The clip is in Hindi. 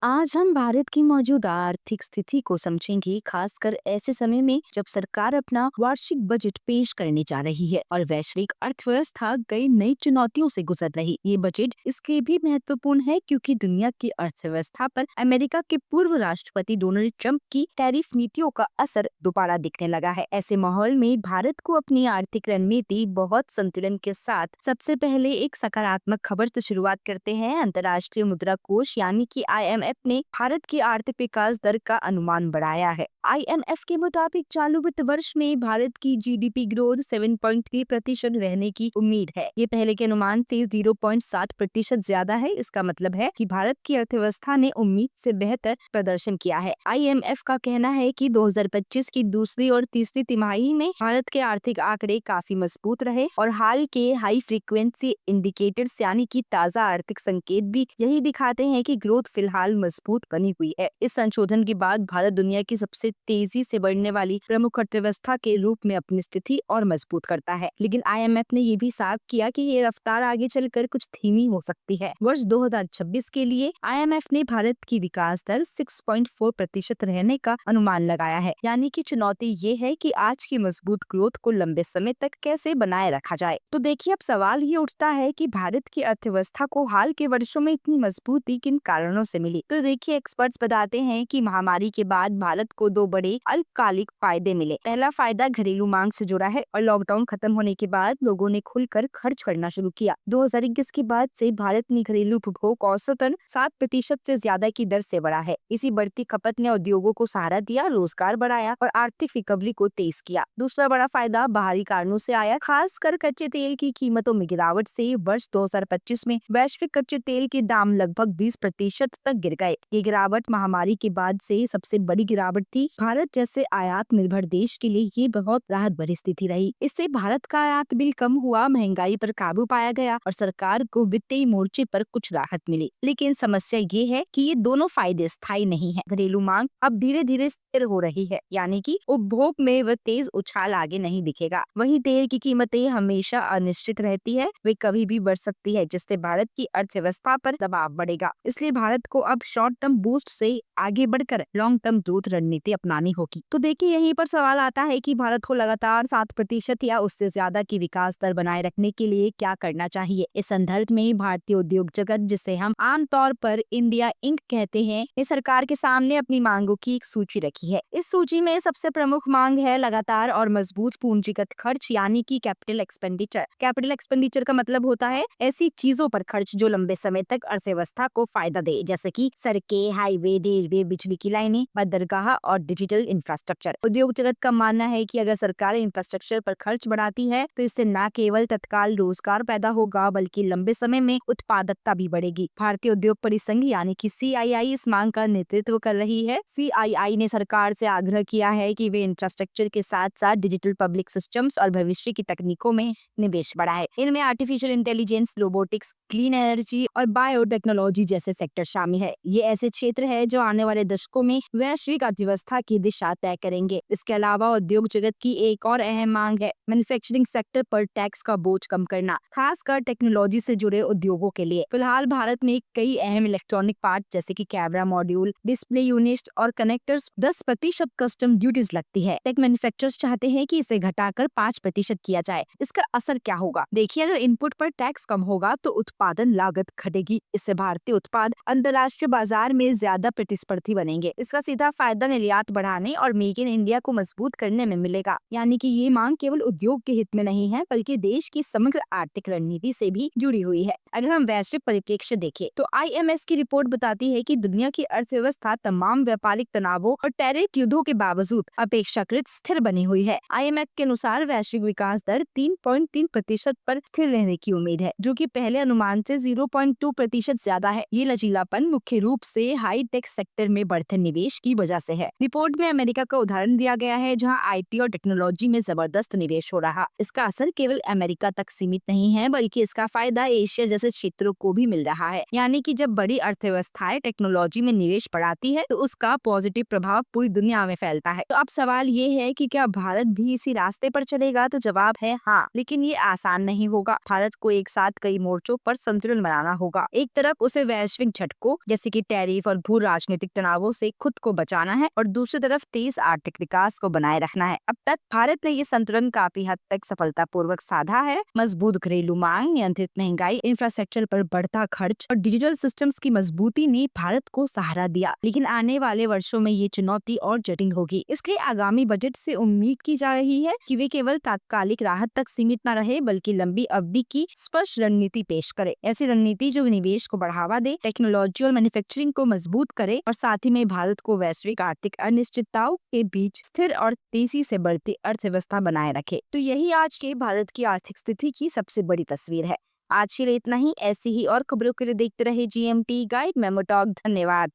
आज हम भारत की मौजूदा आर्थिक स्थिति को समझेंगे, खासकर ऐसे समय में जब सरकार अपना वार्षिक बजट पेश करने जा रही है और वैश्विक अर्थव्यवस्था कई नई चुनौतियों से गुजर रही। ये बजट इसलिए भी महत्वपूर्ण है क्योंकि दुनिया की अर्थव्यवस्था पर अमेरिका के पूर्व राष्ट्रपति डोनाल्ड ट्रंप की टैरिफ नीतियों का असर दोबारा दिखने लगा है। ऐसे माहौल में भारत को अपनी आर्थिक रणनीति बहुत संतुलन के साथ सबसे पहले एक सकारात्मक खबर से शुरुआत करते हैं। अंतर्राष्ट्रीय मुद्रा कोष यानी कि IMF ने भारत की आर्थिक विकास दर का अनुमान बढ़ाया है। IMF के मुताबिक चालू वित्त वर्ष में भारत की GDP ग्रोथ 7.3% रहने की उम्मीद है। ये पहले के अनुमान से 0.7% ज्यादा है। इसका मतलब है कि भारत की अर्थव्यवस्था ने उम्मीद से बेहतर प्रदर्शन किया है। IMF का कहना है कि 2025 की दूसरी और तीसरी तिमाही में भारत के आर्थिक आंकड़े काफी मजबूत रहे और हाल के हाई फ्रीक्वेंसी इंडिकेटर्स यानी कि ताज़ा आर्थिक संकेत भी यही दिखाते हैं कि ग्रोथ फिलहाल मजबूत बनी हुई है। इस संशोधन के बाद भारत दुनिया की सबसे तेजी से बढ़ने वाली प्रमुख अर्थव्यवस्था के रूप में अपनी स्थिति और मजबूत करता है। लेकिन IMF ने ये भी साफ किया कि ये रफ्तार आगे चलकर कुछ धीमी हो सकती है। वर्ष 2026 के लिए IMF ने भारत की विकास दर 6.4% रहने का अनुमान लगाया है। यानी कि चुनौती ये है कि आज की मजबूत ग्रोथ को लंबे समय तक कैसे बनाए रखा जाए। तो देखिए, अब सवाल ये उठता है कि भारत की अर्थव्यवस्था को हाल के वर्षों में इतनी मजबूती किन कारणों से मिली। तो देखिए, एक्सपर्ट्स बताते हैं कि महामारी के बाद भारत को दो बड़े अल्पकालिक फायदे मिले। पहला फायदा घरेलू मांग से जुड़ा है और लॉकडाउन खत्म होने के बाद लोगों ने खुलकर खर्च करना शुरू किया। 2021 के बाद से भारत में घरेलू उपभोग औसतन 7% से ज्यादा की दर से बढ़ा है। इसी बढ़ती खपत ने उद्योगों को सहारा दिया, रोजगार बढ़ाया और आर्थिक रिकवरी को तेज किया। दूसरा बड़ा फायदा बाहरी कारणों से आया, खासकर कच्चे तेल की कीमतों में गिरावट से। वर्ष 2025 में वैश्विक कच्चे तेल के दाम लगभग 20% तक गिर गए। ये गिरावट महामारी के बाद से सबसे बड़ी गिरावट थी। भारत जैसे आयात निर्भर देश के लिए ये बहुत राहत भरी स्थिति रही। इससे भारत का आयात बिल कम हुआ, महंगाई पर काबू पाया गया और सरकार को वित्तीय मोर्चे पर कुछ राहत मिली। लेकिन समस्या ये है कि ये दोनों फायदे स्थायी नहीं है। घरेलू मांग अब धीरे धीरे स्थिर हो रही है, यानी कि उपभोग में वह तेज उछाल आगे नहीं दिखेगा। वहीं तेल की कीमतें हमेशा अनिश्चित रहती है, वे कभी भी बढ़ सकती है, जिससे भारत की अर्थव्यवस्था पर दबाव बढ़ेगा। इसलिए भारत को अब शॉर्ट टर्म बूस्ट से आगे बढ़कर लॉन्ग टर्म ग्रोथ रणनीति अपनानी होगी। तो देखिए, यहीं पर सवाल आता है कि भारत को लगातार 7% या उससे ज्यादा की विकास दर बनाए रखने के लिए क्या करना चाहिए। इस संदर्भ में भारतीय उद्योग जगत, जिसे हम आमतौर पर इंडिया इंक कहते हैं, ने सरकार के सामने अपनी मांगों की एक सूची रखी है। इस सूची में सबसे प्रमुख मांग है लगातार और मजबूत पूंजीगत खर्च यानी कि कैपिटल एक्सपेंडिचर। कैपिटल एक्सपेंडिचर का मतलब होता है ऐसी चीजों पर खर्च जो लंबे समय तक अर्थव्यवस्था को फायदा दे, जैसे कि सड़कें, हाईवे, रेलवे, बिजली की लाइनें, बंदरगाह और डिजिटल इंफ्रास्ट्रक्चर। उद्योग जगत का मानना है कि अगर सरकार इंफ्रास्ट्रक्चर पर खर्च बढ़ाती है तो इससे न केवल तत्काल रोजगार पैदा होगा बल्कि लंबे समय में उत्पादकता भी बढ़ेगी। भारतीय उद्योग परिसंघ यानी कि CII इस मांग का नेतृत्व कर रही है। CII ने सरकार से आग्रह किया है कि वे इंफ्रास्ट्रक्चर के साथ साथ डिजिटल पब्लिक सिस्टम्स और भविष्य की तकनीकों में निवेश बढ़ाए। इनमें artificial intelligence, robotics, clean energy और बायोटेक्नोलॉजी जैसे सेक्टर शामिल है। ये ऐसे क्षेत्र है जो आने वाले दशकों में वैश्विक अर्थव्यवस्था की दिशा तय करेंगे। इसके अलावा उद्योग जगत की एक और अहम मांग है मैन्युफैक्चरिंग सेक्टर पर टैक्स का बोझ कम करना, खासकर टेक्नोलॉजी से जुड़े उद्योगों के लिए। फिलहाल भारत में कई अहम इलेक्ट्रॉनिक पार्ट जैसे कि कैमरा मॉड्यूल, डिस्प्ले यूनिट और कनेक्टर्स 10% कस्टम ड्यूटीज लगती है। टेक मैन्युफैक्चरर्स चाहते हैं कि इसे घटाकर 5% किया जाए। इसका असर क्या होगा? देखिए, अगर इनपुट पर टैक्स कम होगा तो उत्पादन लागत घटेगी। इससे भारतीय उत्पाद अंतर्राष्ट्रीय बाजार में ज्यादा प्रतिस्पर्धी बनेंगे। इसका सीधा फायदा निर्यात बढ़ाने और मेक इन इंडिया को मजबूत करने में मिलेगा। यानी कि ये मांग केवल उद्योग के हित में नहीं है बल्कि देश की समग्र आर्थिक रणनीति से भी जुड़ी हुई है। अगर हम वैश्विक परिप्रेक्ष्य देखें तो IMF की रिपोर्ट बताती है कि दुनिया की अर्थव्यवस्था तमाम व्यापारिक तनावों और टैरिफ युद्धों के बावजूद अपेक्षाकृत स्थिर बनी हुई है। IMF के अनुसार वैश्विक विकास दर 3.3% पर स्थिर रहने की उम्मीद है, जो कि पहले अनुमान से 0.2% ज्यादा है। ये लचीलापन मुख्य रूप से हाई टेक सेक्टर में बढ़ते निवेश की वजह से है। रिपोर्ट में अमेरिका का उदाहरण दिया गया है, जहां IT और टेक्नोलॉजी में जबरदस्त निवेश हो रहा। इसका असर केवल अमेरिका तक सीमित नहीं है बल्कि इसका फायदा एशिया जैसे क्षेत्रों को भी मिल रहा है। यानी कि जब बड़ी अर्थव्यवस्थाएं टेक्नोलॉजी में निवेश बढ़ाती है तो उसका पॉजिटिव प्रभाव पूरी दुनिया में फैलता है। तो अब सवाल ये है कि क्या भारत भी इसी रास्ते पर चलेगा? तो जवाब है हाँ, लेकिन ये आसान नहीं होगा। भारत को एक साथ कई मोर्चों पर संतुलन बनाना होगा। एक तरफ उसे वैश्विक झटकों जैसे जैसे कि टैरिफ और भू राजनीतिक तनावों से खुद को बचाना है और दूसरी तरफ तेज आर्थिक विकास को बनाए रखना है। अब तक भारत ने ये संतुलन काफी हद तक सफलतापूर्वक साधा है। मजबूत घरेलू मांग, नियंत्रित महंगाई, इंफ्रास्ट्रक्चर पर बढ़ता खर्च और डिजिटल सिस्टम्स की मजबूती ने भारत को सहारा दिया। लेकिन आने वाले वर्षों में ये चुनौती और जटिल होगी। इसलिए आगामी बजट से उम्मीद की जा रही है कि वे केवल तात्कालिक राहत तक सीमित न रहे, बल्कि लंबी अवधि की स्पष्ट रणनीति पेश करे। ऐसी रणनीति जो निवेश को बढ़ावा दे, टेक्नोलॉजी और मैन्युफैक्चरिंग को मजबूत करे और साथ ही में भारत को वैश्विक आर्थिक अनिश्चितताओं के बीच स्थिर और तेजी से बढ़ती अर्थव्यवस्था बनाए रखे। तो यही आज के भारत की आर्थिक स्थिति की सबसे बड़ी तस्वीर है। आज के लिए इतना ही। ऐसी ही और खबरों के लिए देखते रहे GMT गाइड मेमो टॉक। धन्यवाद।